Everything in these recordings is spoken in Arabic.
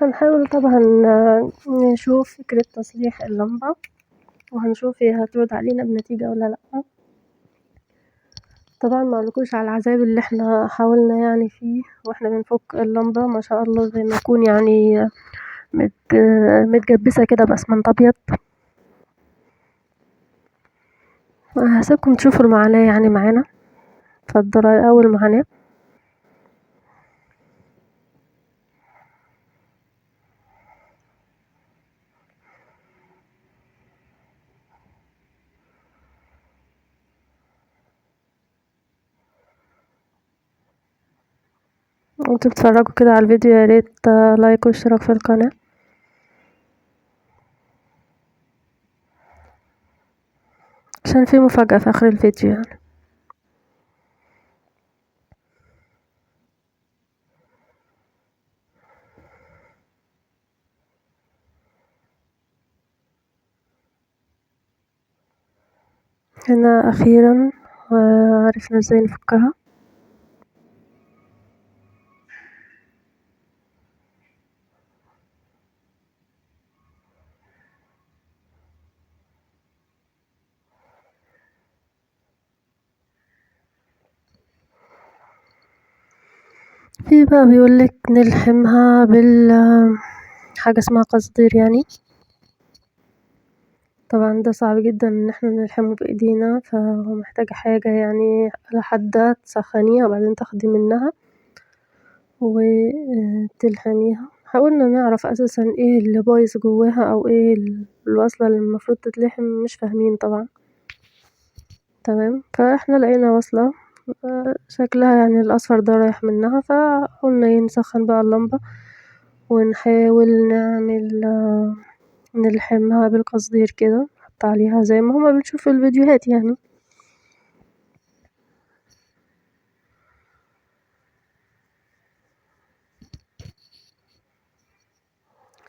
هنحاول طبعًا نشوف فكرة تصليح اللمبة، وهنشوف هي هترد علينا بنتيجة والّا لأ. طبعًا ما اقولكوش على العذاب اللي إحنا حاولنا يعني فيه وإحنا بنفك اللمبة، ما شاء الله زي ما يكون يعني متجبسة كده بأسمنت أبيض. هاسيبكم تشوفوا المعاناة يعني معانا، اتفضلوا أول معاناة. وانتوا بتتفرجوا كده على الفيديو يا ريت لايك واشتراك في القناة، عشان في مفاجأة في آخر الفيديو يعني. هنا أخيرا عرفنا ازاي نفكها. في بقى بيقولك نلحمها حاجة اسمها قصدير يعني. طبعا ده صعب جدا ان احنا نلحمه بايدينا، فهو محتاج حاجة يعني على حدة تسخنيها وبعدين تاخدي منها وتلحميها. حاولنا نعرف اساسا ايه اللي بايظ جواها او ايه الوصلة اللي المفروض تتلحم، مش فاهمين طبعا. تمام، فاحنا لقينا وصلة شكلها يعني الاصفر ده رايح منها، فقلنا ايه نسخن بقى اللمبة ونحاول نلحمها بالقصدير كده، نحط عليها زي ما هما بنشوف في الفيديوهات يعني.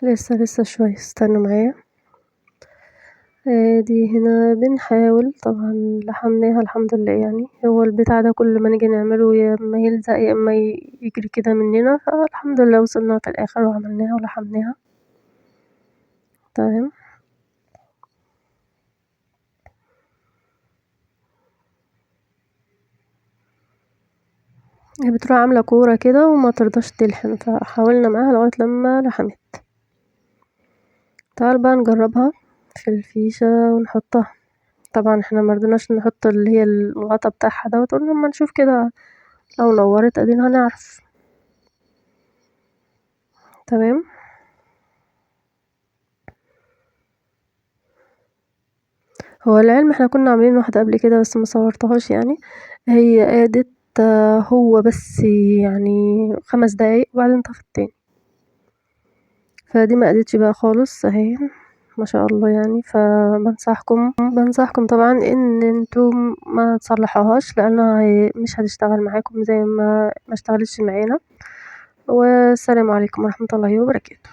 لسه شوية استنوا معايا. دي هنا بنحاول طبعا لحمناها الحمد لله يعني. هو البتاع ده كل ما نيجي نعمله يا اما يلزق يا اما يجري كده مننا، فالحمد لله وصلنا في الاخر وعملناها ولحمناها. تمام، هي بتروح عاملة كورة كده وما ترضاش تلحم، فحاولنا معاها لغاية لما لحمت. تعال بقى نجربها في الفيشة ونحطها. طبعا احنا مرضناش نحط اللي هي الغطا بتاعها دوت، قلنا لما نشوف كده لو نورت ادينا هنعرف. تمام، هو العلم احنا كنا عاملين واحدة قبل كده بس مصورتهاش يعني. هي قادت هو بس يعني 5 دقايق وبعدين طفت تاني، فدي ما قادتش بقى خالص اهي ما شاء الله يعني. بنصحكم طبعا ان انتم ما تصلحوهاش لانها مش هتشتغل معاكم زي ما اشتغلتش معانا. والسلام عليكم ورحمة الله وبركاته.